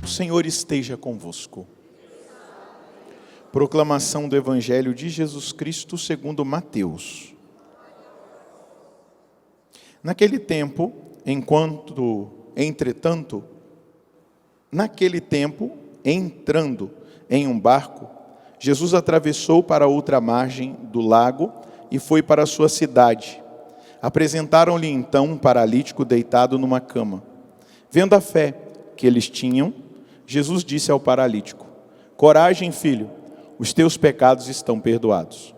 O Senhor esteja convosco. Proclamação do Evangelho de Jesus Cristo segundo Mateus. Naquele tempo, entrando em um barco, Jesus atravessou para outra margem do lago e foi para a sua cidade. Apresentaram-lhe então um paralítico deitado numa cama. Vendo a fé que eles tinham, Jesus disse ao paralítico: coragem, filho, os teus pecados estão perdoados.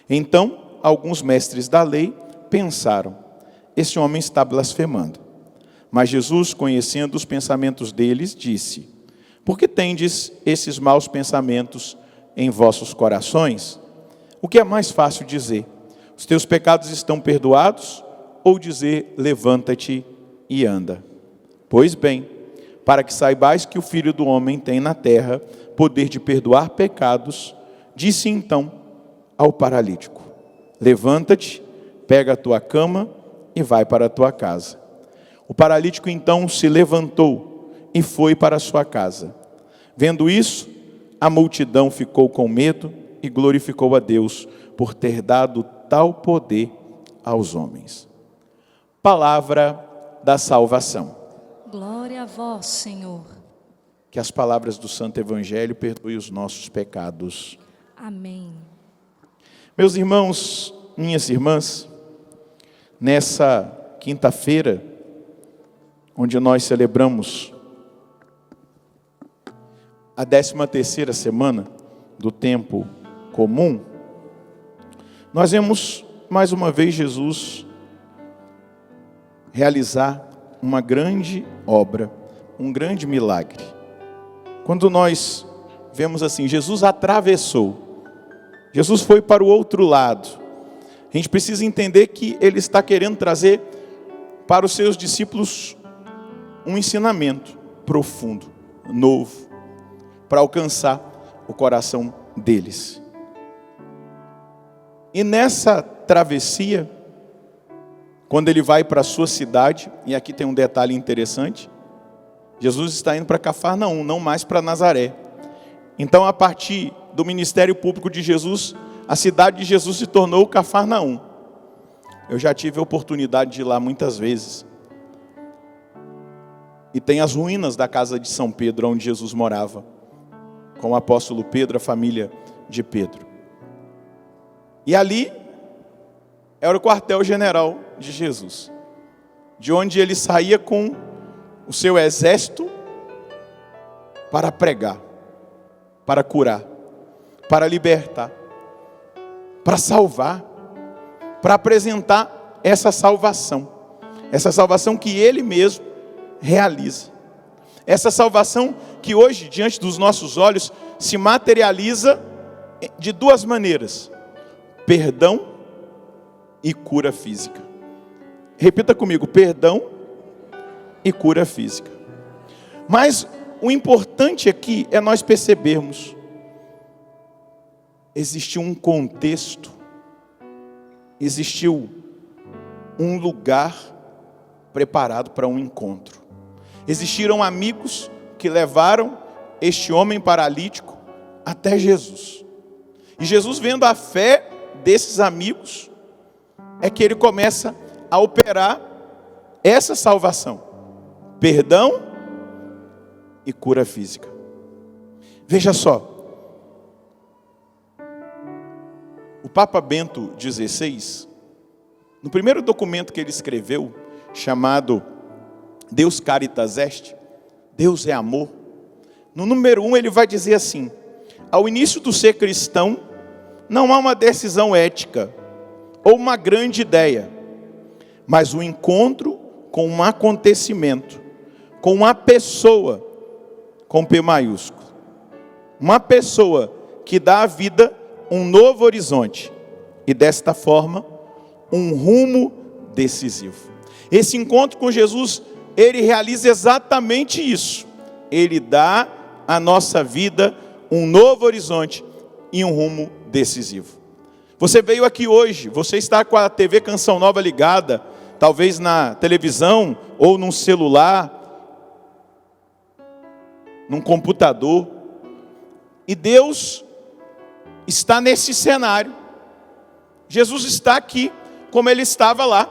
Então, alguns mestres da lei pensaram: esse homem está blasfemando. Mas Jesus, conhecendo os pensamentos deles, disse: por que tendes esses maus pensamentos em vossos corações? O que é mais fácil dizer: os teus pecados estão perdoados? Ou dizer: levanta-te e anda? Pois bem, para que saibais que o Filho do Homem tem na terra poder de perdoar pecados, disse então ao paralítico: levanta-te, pega a tua cama e vai para a tua casa. O paralítico então se levantou e foi para a sua casa. Vendo isso, a multidão ficou com medo e glorificou a Deus por ter dado tal poder aos homens. Palavra da salvação. Glória a vós, Senhor. Que as palavras do Santo Evangelho perdoem os nossos pecados. Amém. Meus irmãos, minhas irmãs, nessa quinta-feira, onde nós celebramos a 13ª semana do tempo comum, nós vemos mais uma vez Jesus realizar uma grande obra, um grande milagre. Quando nós vemos assim, Jesus atravessou, Jesus foi para o outro lado, a gente precisa entender que Ele está querendo trazer para os seus discípulos um ensinamento profundo, novo, para alcançar o coração deles. E nessa travessia, quando Ele vai para a sua cidade, e aqui tem um detalhe interessante, Jesus está indo para Cafarnaum, não mais para Nazaré. Então, a partir do ministério público de Jesus, a cidade de Jesus se tornou Cafarnaum. Eu já tive a oportunidade de ir lá muitas vezes. E tem as ruínas da casa de São Pedro, onde Jesus morava, com o apóstolo Pedro, a família de Pedro. E ali era o quartel-general de Jesus, de onde ele saía com o seu exército para pregar, para curar, para libertar, para salvar, para apresentar essa salvação que Ele mesmo realiza. Essa salvação que hoje, diante dos nossos olhos, se materializa de duas maneiras: perdão e cura física. Repita comigo: perdão e cura física. Mas o importante aqui é nós percebermos: existiu um contexto, existiu um lugar preparado para um encontro. Existiram amigos que levaram este homem paralítico até Jesus. E Jesus, vendo a fé desses amigos, é que Ele começa a operar essa salvação: perdão e cura física. Veja só, o Papa Bento XVI, no primeiro documento que ele escreveu, chamado Deus Caritas Est, Deus é amor, no número 1 ele vai dizer assim: ao início do ser cristão, não há uma decisão ética ou uma grande ideia, mas um encontro com um acontecimento, com uma pessoa, com P maiúsculo, uma pessoa que dá à vida um novo horizonte e desta forma um rumo decisivo. Esse encontro com Jesus, ele realiza exatamente isso. Ele dá à nossa vida um novo horizonte e um rumo decisivo. Você veio aqui hoje, você está com a TV Canção Nova ligada, talvez na televisão ou num celular, num computador. E Deus está nesse cenário. Jesus está aqui, como ele estava lá,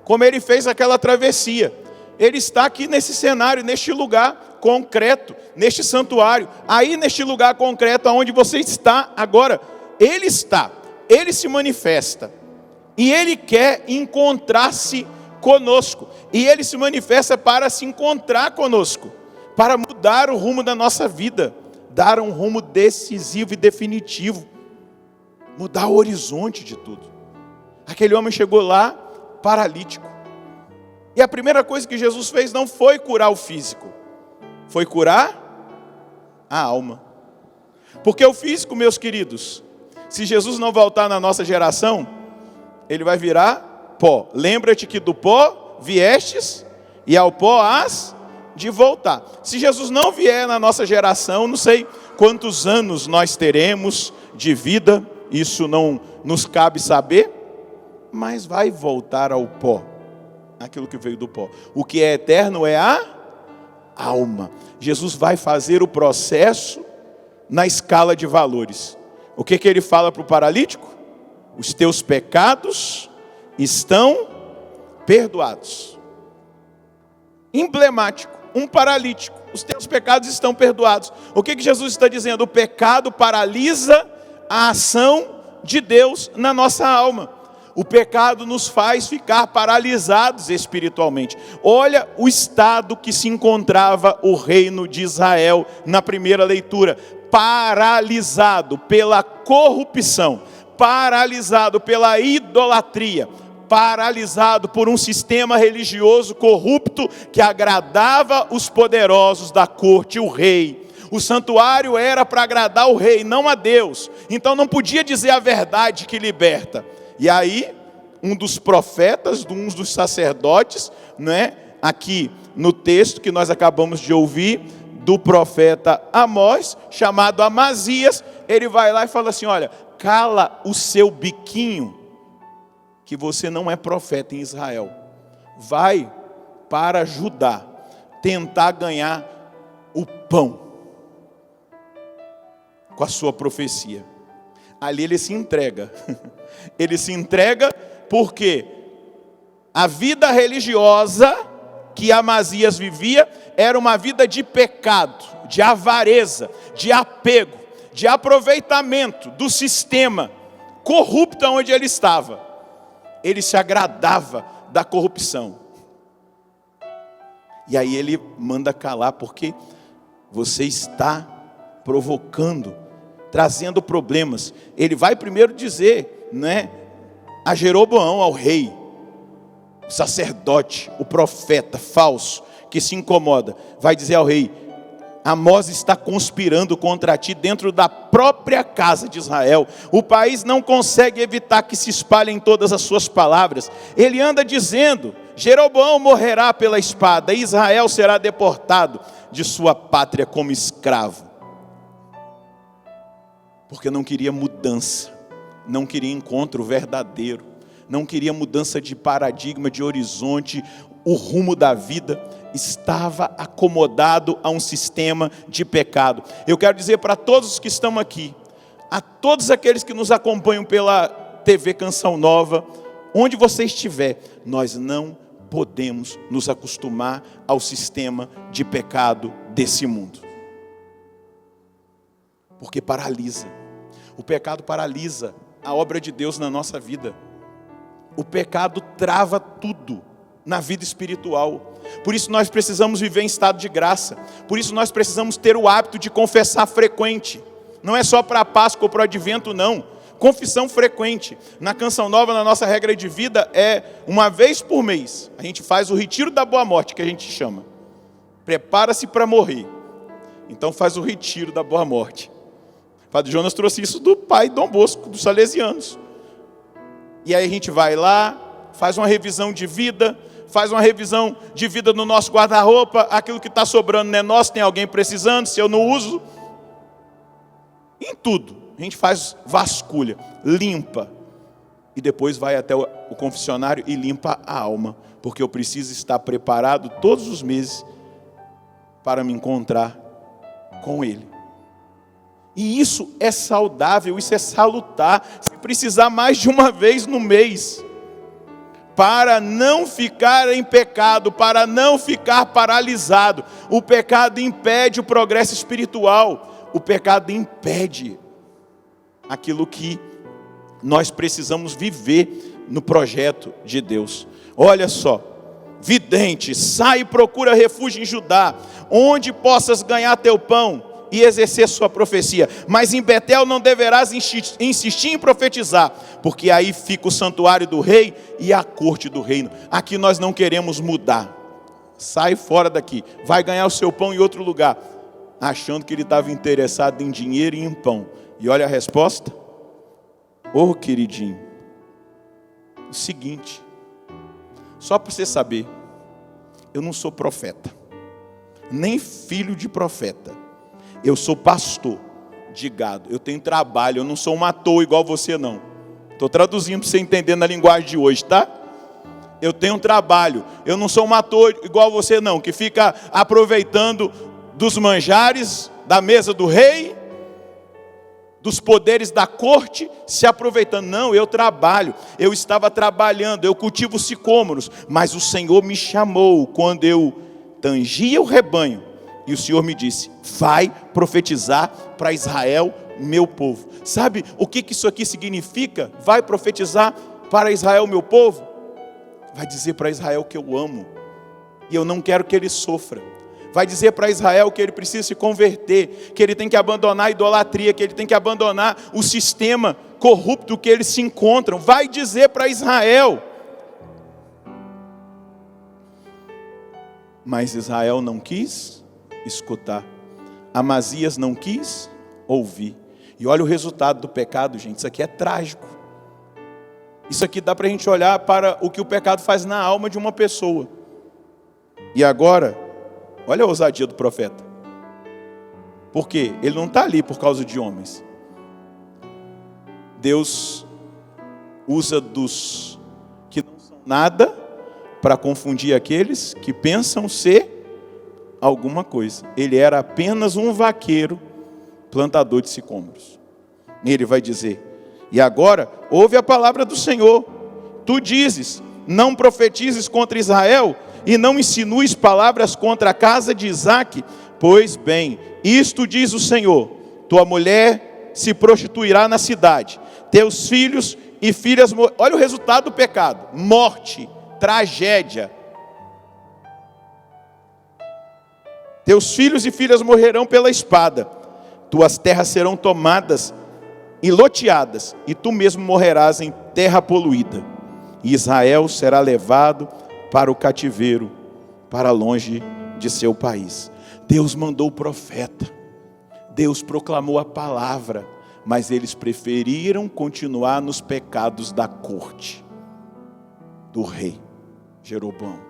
como ele fez aquela travessia. Ele está aqui nesse cenário, neste lugar concreto, neste santuário. Aí neste lugar concreto, onde você está agora, ele está, ele se manifesta. E ele quer encontrar-se conosco. E ele se manifesta para se encontrar conosco, para mudar o rumo da nossa vida, dar um rumo decisivo e definitivo, mudar o horizonte de tudo. Aquele homem chegou lá paralítico. E a primeira coisa que Jesus fez não foi curar o físico, foi curar a alma. Porque o físico, meus queridos, se Jesus não voltar na nossa geração, ele vai virar pó. Lembra-te que do pó viestes e ao pó hás de voltar. Se Jesus não vier na nossa geração, não sei quantos anos nós teremos de vida, isso não nos cabe saber, mas vai voltar ao pó, aquilo que veio do pó. O que é eterno é a alma. Jesus vai fazer o processo na escala de valores. O que ele fala para o paralítico? Os teus pecados estão perdoados. Emblemático, um paralítico, os teus pecados estão perdoados. O que Jesus está dizendo? O pecado paralisa a ação de Deus na nossa alma. O pecado nos faz ficar paralisados espiritualmente. Olha o estado que se encontrava o reino de Israel na primeira leitura. Paralisado pela corrupção, paralisado pela idolatria, paralisado por um sistema religioso corrupto que agradava os poderosos da corte, o rei. O santuário era para agradar o rei, não a Deus. Então não podia dizer a verdade que liberta. E aí, um dos profetas, um dos sacerdotes, né, aqui no texto que nós acabamos de ouvir, do profeta Amós, chamado Amazias, ele vai lá e fala assim: olha, cala o seu biquinho, que você não é profeta em Israel. Vai para Judá tentar ganhar o pão com a sua profecia. Ali ele se entrega. Ele se entrega porque a vida religiosa que Amazias vivia era uma vida de pecado, de avareza, de apego, de aproveitamento do sistema corrupto onde ele estava. Ele se agradava da corrupção. E aí ele manda calar, porque você está provocando, trazendo problemas. Ele vai primeiro dizer, né, a Jeroboão, ao rei, o sacerdote, o profeta falso, que se incomoda, vai dizer ao rei: Amós está conspirando contra ti dentro da própria casa de Israel. O país não consegue evitar que se espalhem todas as suas palavras. Ele anda dizendo: Jeroboão morrerá pela espada, e Israel será deportado de sua pátria como escravo. Porque não queria mudança, não queria encontro verdadeiro, não queria mudança de paradigma, de horizonte. O rumo da vida estava acomodado a um sistema de pecado. Eu quero dizer para todos os que estão aqui, a todos aqueles que nos acompanham pela TV Canção Nova, onde você estiver, nós não podemos nos acostumar ao sistema de pecado desse mundo. Porque paralisa. O pecado paralisa a obra de Deus na nossa vida. O pecado trava tudo na vida espiritual. Por isso nós precisamos viver em estado de graça. Por isso nós precisamos ter o hábito de confessar frequente. Não é só para a Páscoa ou para o Advento, não. Confissão frequente. Na Canção Nova, na nossa regra de vida, é uma vez por mês. A gente faz o retiro da boa morte, que a gente chama. Prepara-se para morrer. Então faz o retiro da boa morte. O Padre Jonas trouxe isso do pai Dom Bosco, dos salesianos. E aí a gente vai lá, faz uma revisão de vida, faz uma revisão de vida no nosso guarda-roupa. Aquilo que está sobrando não é nosso, tem alguém precisando, se eu não uso. Em tudo, a gente faz vasculha, limpa. e depois vai até o confessionário e limpa a alma, porque eu preciso estar preparado todos os meses para me encontrar com Ele. E isso é saudável, isso é salutar, se precisar mais de uma vez no mês, para não ficar em pecado, para não ficar paralisado. O pecado impede o progresso espiritual, o pecado impede aquilo que nós precisamos viver no projeto de Deus. Olha só, vidente, sai e procura refúgio em Judá, onde possas ganhar teu pão e exercer sua profecia. Mas em Betel não deverás insistir em profetizar, porque aí fica o santuário do rei e a corte do reino. Aqui nós não queremos mudar. Sai fora daqui, vai ganhar o seu pão em outro lugar, achando que ele estava interessado em dinheiro e em pão. E olha a resposta. Ô queridinho, o seguinte, só para você saber, eu não sou profeta, nem filho de profeta. Eu sou pastor de gado, eu tenho trabalho, eu não sou um ator igual você não. Estou traduzindo para você entender na linguagem de hoje, tá? Eu tenho um trabalho, eu não sou um ator igual você não, que fica aproveitando dos manjares da mesa do rei, dos poderes da corte, se aproveitando. Não, eu trabalho, eu estava trabalhando, eu cultivo sicômoros, mas o Senhor me chamou quando eu tangia o rebanho, e o Senhor me disse, vai profetizar para Israel, meu povo. Sabe o que isso aqui significa? Vai profetizar para Israel, meu povo? Vai dizer para Israel que eu amo, e eu não quero que ele sofra. Vai dizer para Israel que ele precisa se converter, que ele tem que abandonar a idolatria, que ele tem que abandonar o sistema corrupto que eles se encontram. Vai dizer para Israel. Mas Israel não quis escutar. Amazias não quis ouvir. E olha o resultado do pecado, gente. Isso aqui é trágico. Isso aqui dá para a gente olhar para o que o pecado faz na alma de uma pessoa. E agora, olha a ousadia do profeta. Por quê? Ele não está ali por causa de homens. Deus usa dos que não são nada para confundir aqueles que pensam ser alguma coisa. Ele era apenas um vaqueiro, plantador de sicômoros. E ele vai dizer, e agora, ouve a palavra do Senhor. Tu dizes, não profetizes contra Israel, e não insinues palavras contra a casa de Isaque. Pois bem, isto diz o Senhor, tua mulher se prostituirá na cidade, teus filhos e filhas, olha o resultado do pecado, morte, tragédia. Teus filhos e filhas morrerão pela espada, tuas terras serão tomadas e loteadas, e tu mesmo morrerás em terra poluída. E Israel será levado para o cativeiro, para longe de seu país. Deus mandou o profeta, Deus proclamou a palavra, mas eles preferiram continuar nos pecados da corte, do rei Jeroboão.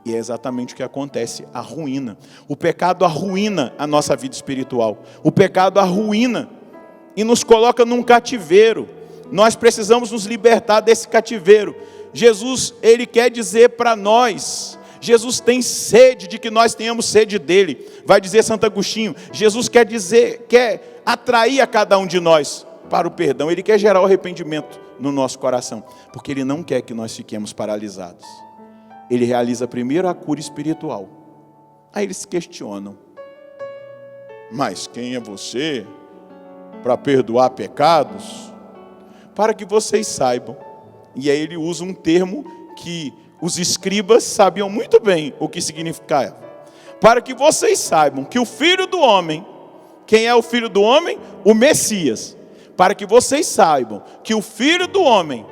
E é exatamente o que acontece, a ruína. O pecado arruína a nossa vida espiritual. O pecado arruína e nos coloca num cativeiro. Nós precisamos nos libertar desse cativeiro. Jesus, ele quer dizer para nós, Jesus tem sede de que nós tenhamos sede dele. Vai dizer Santo Agostinho, Jesus quer atrair a cada um de nós para o perdão. Ele quer gerar o arrependimento no nosso coração, porque ele não quer que nós fiquemos paralisados. Ele realiza primeiro a cura espiritual. Aí eles se questionam, mas quem é você para perdoar pecados? Para que vocês saibam. E aí ele usa um termo que os escribas sabiam muito bem o que significava. Para que vocês saibam que o Filho do Homem, quem é o Filho do Homem? O Messias. Para que vocês saibam que o Filho do Homem,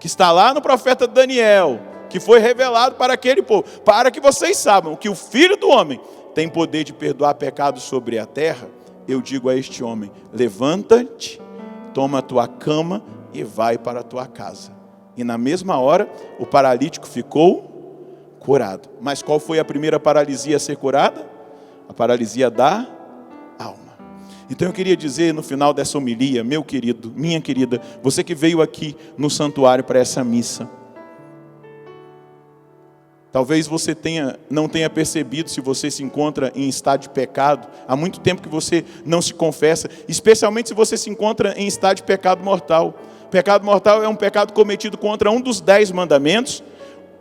que está lá no profeta Daniel, que foi revelado para aquele povo, para que vocês saibam que o Filho do Homem tem poder de perdoar pecados sobre a terra, eu digo a este homem, levanta-te, toma a tua cama e vai para a tua casa. E na mesma hora, o paralítico ficou curado. Mas qual foi a primeira paralisia a ser curada? A paralisia da alma. Então eu queria dizer no final dessa homilia, meu querido, minha querida, você que veio aqui no santuário para essa missa, talvez você não tenha percebido, se você se encontra em estado de pecado, há muito tempo que você não se confessa, especialmente se você se encontra em estado de pecado mortal. Pecado mortal é um pecado cometido contra um dos 10 mandamentos,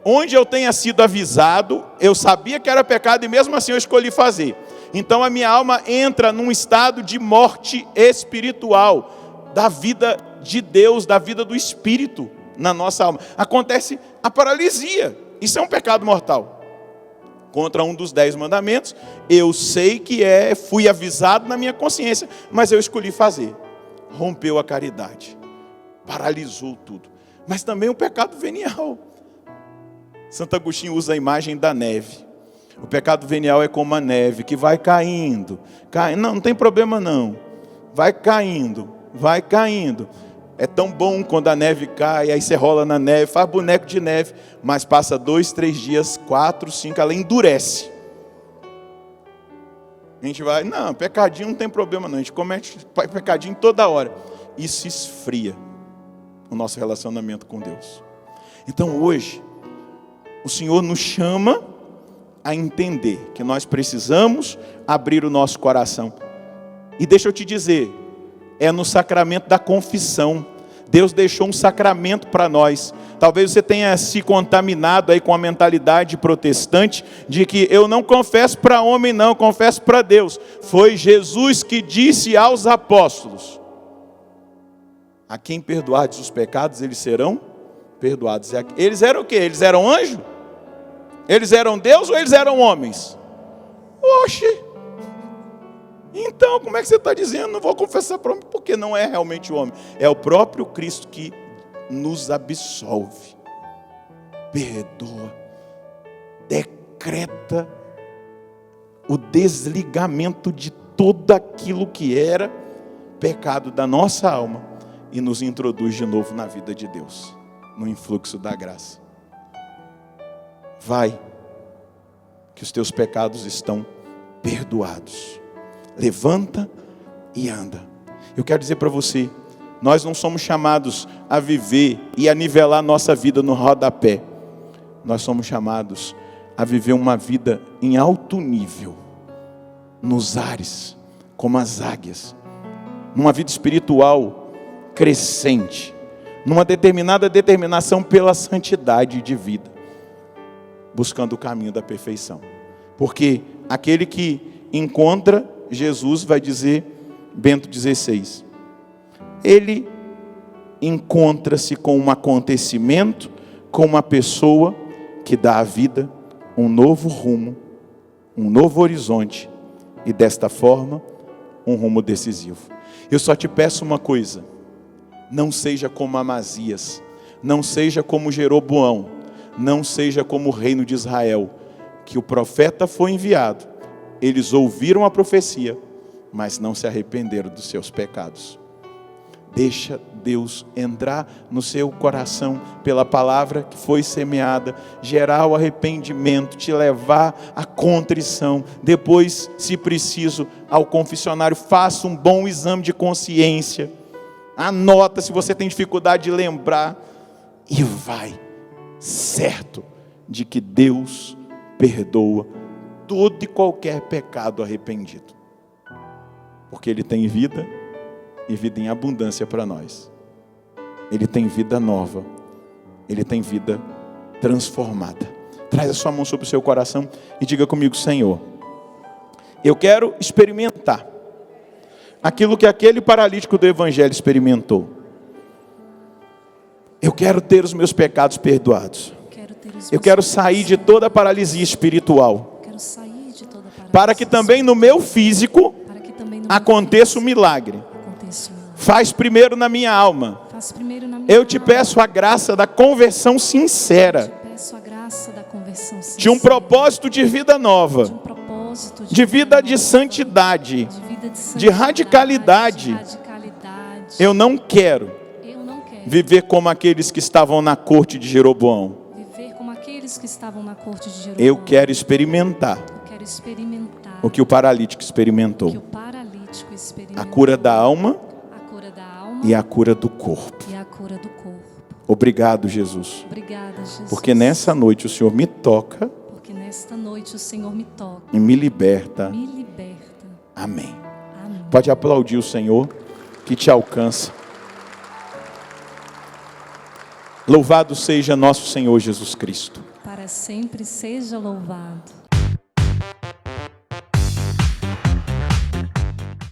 onde eu tenha sido avisado, eu sabia que era pecado e mesmo assim eu escolhi fazer. Então a minha alma entra num estado de morte espiritual, da vida de Deus, da vida do Espírito na nossa alma. Acontece a paralisia, isso é um pecado mortal. Contra um dos 10 mandamentos, eu sei que fui avisado na minha consciência, mas eu escolhi fazer. Rompeu a caridade, paralisou tudo. Mas também um pecado venial. Santo Agostinho usa a imagem da neve. O pecado venial é como a neve, que vai caindo. Não tem problema não. Vai caindo, vai caindo. É tão bom quando a neve cai, aí você rola na neve, faz boneco de neve, mas passa 2, 3 dias, 4, 5, ela endurece. A gente vai, não, pecadinho não tem problema não, a gente comete pecadinho toda hora. Isso esfria o nosso relacionamento com Deus. Então hoje, o Senhor nos chama a entender que nós precisamos abrir o nosso coração. E deixa eu te dizer, é no sacramento da confissão. Deus deixou um sacramento para nós. Talvez você tenha se contaminado aí com a mentalidade protestante de que eu não confesso para homem não, eu confesso para Deus. Foi Jesus que disse aos apóstolos: a quem perdoardes os pecados, eles serão perdoados. Eles eram o quê? Eles eram anjos? Eles eram Deus ou eles eram homens? Oxe! Então, como é que você está dizendo? Não vou confessar para homem, porque não é realmente o homem. É o próprio Cristo que nos absolve, perdoa, decreta o desligamento de tudo aquilo que era pecado da nossa alma e nos introduz de novo na vida de Deus, no influxo da graça. Vai, que os teus pecados estão perdoados. Levanta e anda. Eu quero dizer para você, nós não somos chamados a viver e a nivelar nossa vida no rodapé. Nós somos chamados a viver uma vida em alto nível, nos ares, como as águias, numa vida espiritual crescente, numa determinada determinação pela santidade de vida, buscando o caminho da perfeição. Porque aquele que encontra Jesus, vai dizer Bento XVI, ele encontra-se com um acontecimento, com uma pessoa que dá à vida um novo rumo, um novo horizonte, e desta forma, um rumo decisivo. Eu só te peço uma coisa: não seja como Amazias, não seja como Jeroboão, não seja como o reino de Israel, que o profeta foi enviado, eles ouviram a profecia, mas não se arrependeram dos seus pecados. Deixa Deus entrar no seu coração pela palavra que foi semeada, gerar o arrependimento, te levar à contrição. Depois, se preciso, ao confessionário, faça um bom exame de consciência. Anota se você tem dificuldade de lembrar. E vai, certo de que Deus perdoa todo e qualquer pecado arrependido. Porque Ele tem vida e vida em abundância para nós. Ele tem vida nova. Ele tem vida transformada. Traz a sua mão sobre o seu coração e diga comigo: Senhor, eu quero experimentar aquilo que aquele paralítico do Evangelho experimentou. Eu quero ter os meus pecados perdoados. Eu quero sair de toda a paralisia espiritual. Para que também no meu físico aconteça o milagre. Faz primeiro na minha alma. Eu te peço a graça da conversão sincera. De um propósito de vida nova. De vida de santidade. De radicalidade. Eu não quero viver como aqueles que estavam na corte de Jeroboão. Eu quero experimentar o que o paralítico experimentou. prático e a experimental. cura da alma A cura da alma e a cura do corpo. e a cura do corpo. Obrigado, Jesus, Obrigada, Jesus. porque nessa noite o Senhor me toca Porque nesta noite o Senhor me toca, e me liberta. me liberta. Amém. Amém. Pode aplaudir o Senhor que te alcança. Louvado seja nosso Senhor Jesus Cristo. Para sempre seja louvado.